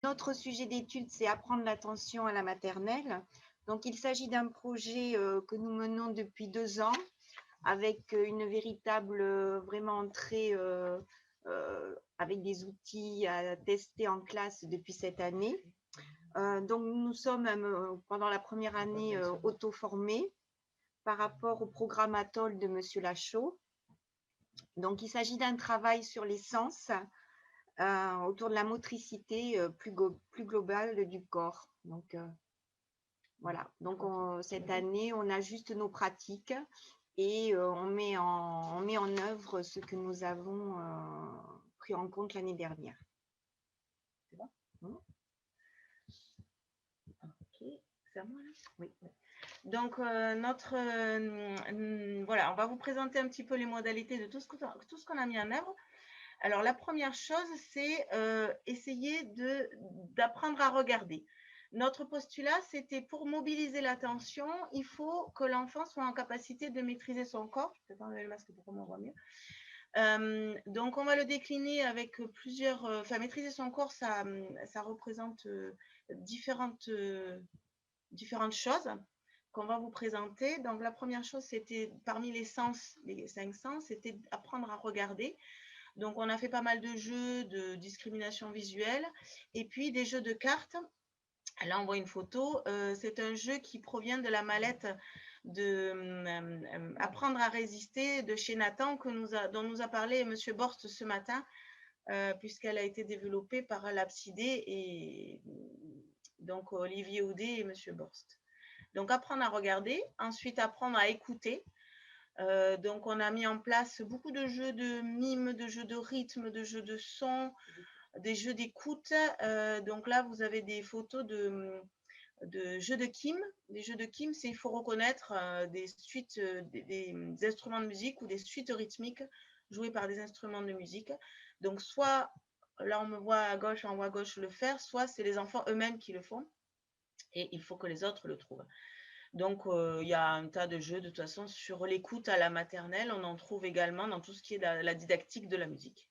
notre sujet d'étude, c'est apprendre l'attention à la maternelle. Donc, il s'agit d'un projet que nous menons depuis 2 ans avec une véritable vraiment entrée avec des outils à tester en classe depuis cette année. Donc, nous sommes pendant la première année auto-formés par rapport au programme Atoll de Monsieur Lachaud. Donc, il s'agit d'un travail sur les sens autour de la motricité plus globale du corps. Donc, voilà. Donc, cette année, on ajuste nos pratiques et on met en œuvre ce que nous avons pris en compte l'année dernière. C'est bon? Ok, c'est à moi là? Oui. Donc, voilà, on va vous présenter un petit peu les modalités de tout ce qu'on a mis en œuvre. Alors, la première chose, c'est essayer d'apprendre à regarder. Notre postulat, c'était pour mobiliser l'attention, il faut que l'enfant soit en capacité de maîtriser son corps. Je vais enlever le masque pour qu'on me voit mieux. Donc, on va le décliner avec plusieurs... Enfin, maîtriser son corps, ça représente différentes choses qu'on va vous présenter. Donc, la première chose, c'était parmi les 5 sens, c'était apprendre à regarder. Donc, on a fait pas mal de jeux de discrimination visuelle et puis des jeux de cartes. Là, on voit une photo. C'est un jeu qui provient de la mallette de Apprendre à résister de chez Nathan dont nous a parlé M. Borst ce matin, puisqu'elle a été développée par l'Absidé et donc Olivier Houdet et M. Borst. Donc, apprendre à regarder, ensuite apprendre à écouter. Donc, on a mis en place beaucoup de jeux de mime, de jeux de rythme, de jeux de son, des jeux d'écoute. Donc là, vous avez des photos de jeux de Kim. Les jeux de Kim, c'est il faut reconnaître des suites, des instruments de musique ou des suites rythmiques jouées par des instruments de musique. Donc, soit, là, on me voit à gauche, en haut à gauche le faire, soit c'est les enfants eux-mêmes qui le font et il faut que les autres le trouvent. Donc, il y a un tas de jeux, de toute façon, sur l'écoute à la maternelle. On en trouve également dans tout ce qui est la didactique de la musique.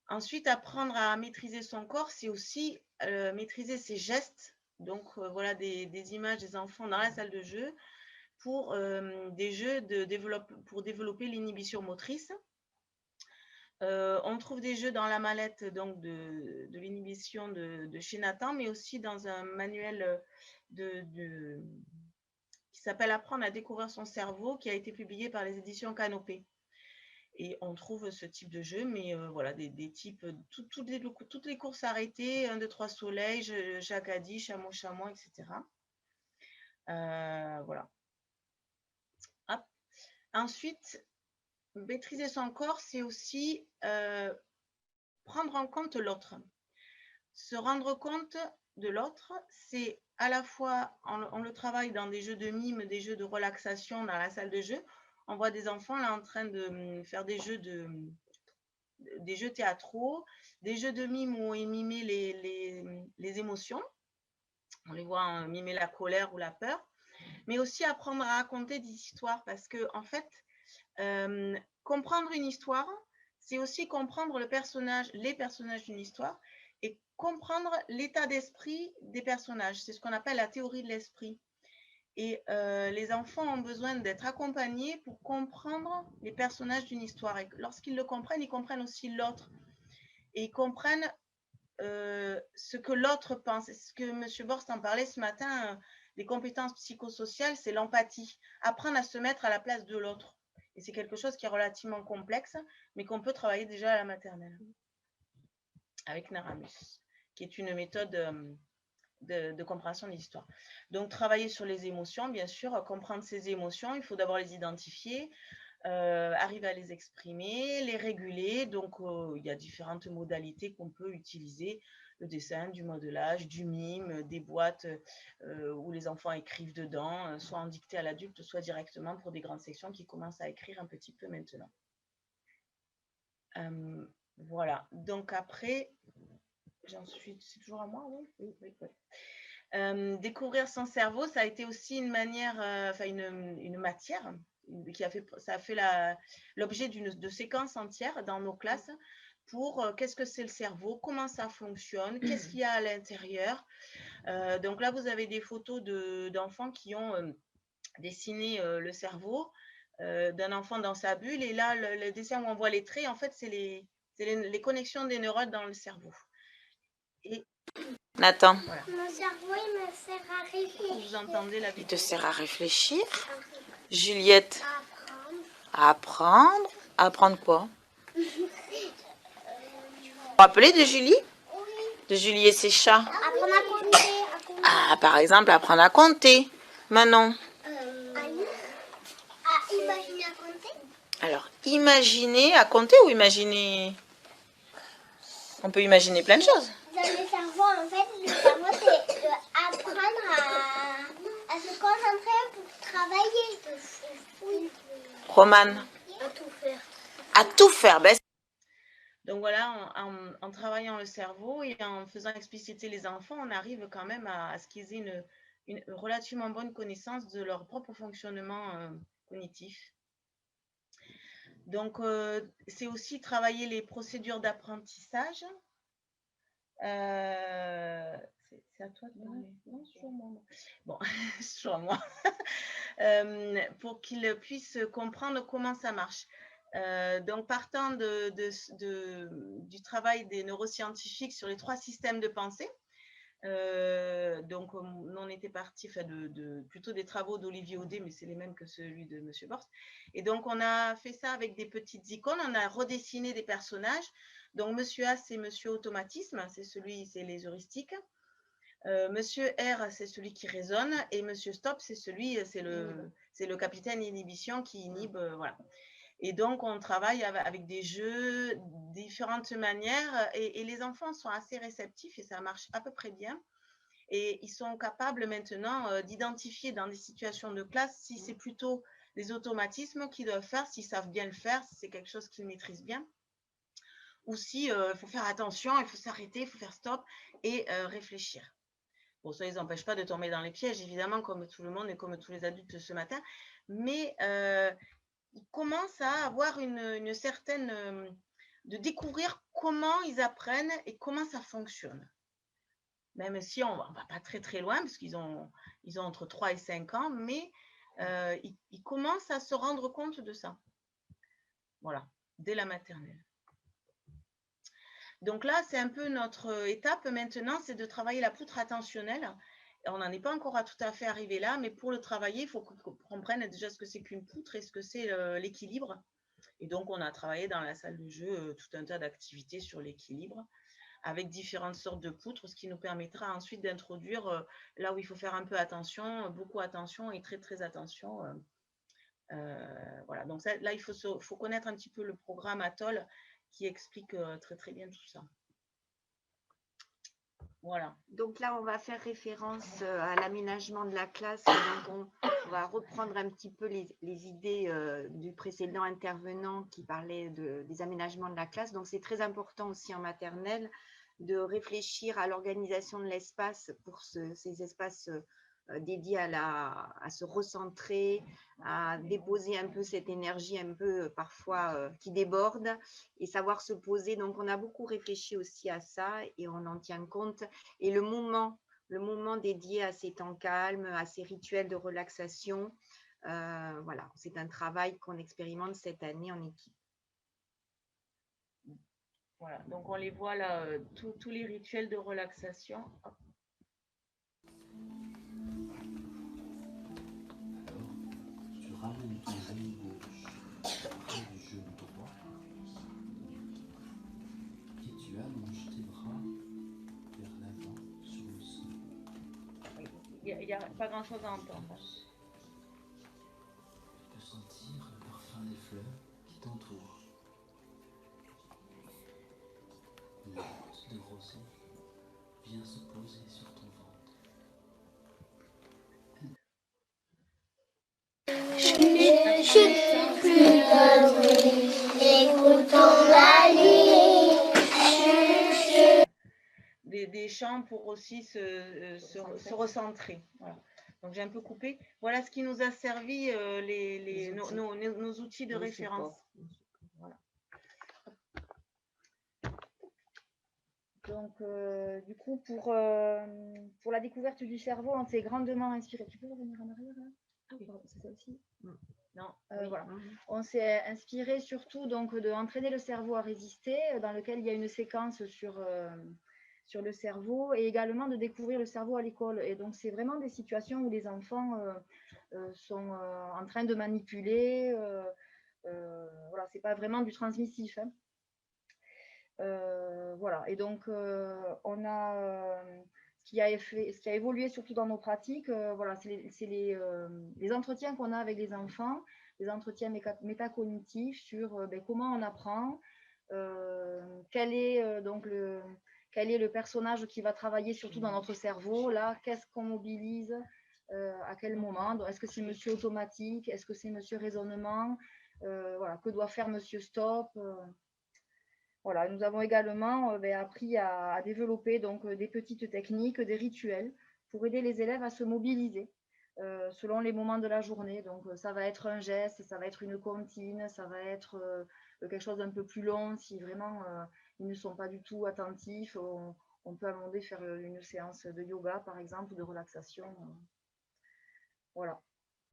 Ensuite, apprendre à maîtriser son corps, c'est aussi maîtriser ses gestes. Donc, voilà des images des enfants dans la salle de jeu pour des jeux pour développer l'inhibition motrice. On trouve des jeux dans la mallette donc, de l'inhibition de chez Nathan, mais aussi dans un manuel qui s'appelle Apprendre à découvrir son cerveau, qui a été publié par les éditions Canopée. Et on trouve ce type de jeu, mais voilà, des types, toutes les courses arrêtées, 1, 2, 3 soleil, Jacques a dit, chameau, chamois, etc. Voilà. Hop. Ensuite, maîtriser son corps, c'est aussi prendre en compte l'autre. Se rendre compte de l'autre, c'est à la fois, on le travaille dans des jeux de mime, des jeux de relaxation dans la salle de jeu. On voit des enfants là en train de faire des jeux théâtraux, des jeux de mime où ils mimer les émotions. On les voit mimer la colère ou la peur, mais aussi apprendre à raconter des histoires parce que, en fait, comprendre une histoire, c'est aussi comprendre les personnages d'une histoire et comprendre l'état d'esprit des personnages. C'est ce qu'on appelle la théorie de l'esprit. Et les enfants ont besoin d'être accompagnés pour comprendre les personnages d'une histoire. Et lorsqu'ils le comprennent, ils comprennent aussi l'autre. Et ils comprennent ce que l'autre pense. Ce que M. Borst en parlait ce matin, les compétences psychosociales, c'est l'empathie. Apprendre à se mettre à la place de l'autre. Et c'est quelque chose qui est relativement complexe, mais qu'on peut travailler déjà à la maternelle. Avec Naramus, qui est une méthode de compréhension des histoires. Donc, travailler sur les émotions, bien sûr, comprendre ces émotions, il faut d'abord les identifier, arriver à les exprimer, les réguler. Donc, il y a différentes modalités qu'on peut utiliser, le dessin, du modelage, du mime, des boîtes où les enfants écrivent dedans, soit en dictée à l'adulte, soit directement pour des grandes sections qui commencent à écrire un petit peu maintenant. Voilà, donc après, c'est toujours à moi, oui. Découvrir son cerveau, ça a été aussi une manière, une matière ça a fait l'objet de séquences entières dans nos classes pour qu'est-ce que c'est le cerveau, comment ça fonctionne, qu'est-ce qu'il y a à l'intérieur. Donc là, vous avez des photos d'enfants qui ont dessiné le cerveau d'un enfant dans sa bulle. Et là, le dessin où on voit les traits, en fait, c'est les connexions des neurones dans le cerveau. Et Nathan. voilà. Mon cerveau, il me sert à réfléchir. Vous entendez la Il vidéo. te sert à réfléchir. Juliette. À apprendre. À apprendre. À apprendre quoi? Vous vous rappelez de Julie? Oui. De Julie et ses chats? Apprendre à compter. Ah, par exemple, apprendre à compter. Manon. À lire. À imaginer à compter. Alors, imaginer à compter ou imaginer? On peut imaginer plein de choses. Dans le cerveau, en fait, le cerveau, c'est apprendre à se concentrer pour travailler. Oui. Romane. À tout faire. À tout faire. Ben, Donc voilà, en travaillant le cerveau et en faisant expliciter les enfants, on arrive quand même à ce qu'ils aient une relativement bonne connaissance de leur propre fonctionnement cognitif. Donc, c'est aussi travailler les procédures d'apprentissage. C'est à toi de parler. Non, c'est sur moi. Bon, sur moi. Pour qu'ils puissent comprendre comment ça marche. Donc, partant du travail des neuroscientifiques sur les 3 systèmes de pensée, donc on était parti plutôt des travaux d'Olivier Audet, mais c'est les mêmes que celui de Monsieur Borst. Et donc on a fait ça avec des petites icônes, on a redessiné des personnages. Donc Monsieur A, c'est Monsieur Automatisme, c'est les heuristiques. Monsieur R, c'est celui qui raisonne, et Monsieur Stop, c'est le capitaine inhibition qui inhibe, voilà. Et donc, on travaille avec des jeux, différentes manières, et les enfants sont assez réceptifs et ça marche à peu près bien. Et ils sont capables maintenant d'identifier dans des situations de classe si c'est plutôt des automatismes qu'ils doivent faire, s'ils savent bien le faire, si c'est quelque chose qu'ils maîtrisent bien, ou si il faut faire attention, il faut s'arrêter, il faut faire stop et réfléchir. Bon, ça ne les empêche pas de tomber dans les pièges, évidemment, comme tout le monde et comme tous les adultes ce matin, mais ils commencent à avoir une certaine... de découvrir comment ils apprennent et comment ça fonctionne. Même si on ne va pas très très loin, parce qu'ils ont entre 3 et 5 ans, mais ils commencent à se rendre compte de ça. Voilà, dès la maternelle. Donc là, c'est un peu notre étape maintenant, c'est de travailler la poutre attentionnelle. On n'en est pas encore tout à fait arrivé là, mais pour le travailler, il faut qu'on comprenne déjà ce que c'est qu'une poutre et ce que c'est l'équilibre. Et donc, on a travaillé dans la salle de jeu tout un tas d'activités sur l'équilibre avec différentes sortes de poutres, ce qui nous permettra ensuite d'introduire là où il faut faire un peu attention, beaucoup attention et très très attention. Voilà, donc ça, là, il faut connaître un petit peu le programme Atoll qui explique très très bien tout ça. Voilà. Donc là, on va faire référence à l'aménagement de la classe. Donc on va reprendre un petit peu les idées du précédent intervenant qui parlait des aménagements de la classe. Donc c'est très important aussi en maternelle de réfléchir à l'organisation de l'espace pour ces espaces dédiés à se recentrer, à déposer un peu cette énergie un peu parfois qui déborde et savoir se poser. Donc on a beaucoup réfléchi aussi à ça et on en tient compte. Et le moment dédié à ces temps calmes, à ces rituels de relaxation, voilà, c'est un travail qu'on expérimente cette année en équipe. Voilà, donc on les voit là, tous les rituels de relaxation. Hop. Tu ramènes ton genou gauche près du genou droit et tu allonges tes bras vers l'avant sur le sol. Il n'y a pas grand-chose à entendre. Tu peux sentir le parfum des fleurs qui t'entourent. Une goutte de rosée vient se poser sur ton ventre. Je suis plus connu, écoutons la nuit. Des chants pour aussi se recentrer. Voilà. Donc j'ai un peu coupé. Voilà ce qui nous a servi nos outils de référence. Voilà. Donc, du coup, pour la découverte du cerveau, on s'est grandement inspiré. Tu peux revenir en arrière là? Ah oui, c'est ça aussi. Non. Voilà. On s'est inspiré surtout donc d'entraîner le cerveau à résister, dans lequel il y a une séquence sur le cerveau, et également de découvrir le cerveau à l'école. Et donc, c'est vraiment des situations où les enfants sont en train de manipuler. Voilà, c'est pas vraiment du transmissif, hein. Voilà. Et donc, on a ce qui a évolué surtout dans nos pratiques, voilà, c'est les entretiens qu'on a avec les enfants, les entretiens métacognitifs sur comment on apprend, quel est le personnage qui va travailler surtout dans notre cerveau, là, qu'est-ce qu'on mobilise, à quel moment, est-ce que c'est monsieur automatique, est-ce que c'est monsieur raisonnement, voilà, que doit faire monsieur stop. Voilà, nous avons également appris à développer donc, des petites techniques, des rituels pour aider les élèves à se mobiliser selon les moments de la journée. Donc, ça va être un geste, ça va être une comptine, ça va être quelque chose d'un peu plus long si vraiment ils ne sont pas du tout attentifs. On peut amender faire une séance de yoga, par exemple, ou de relaxation. Voilà.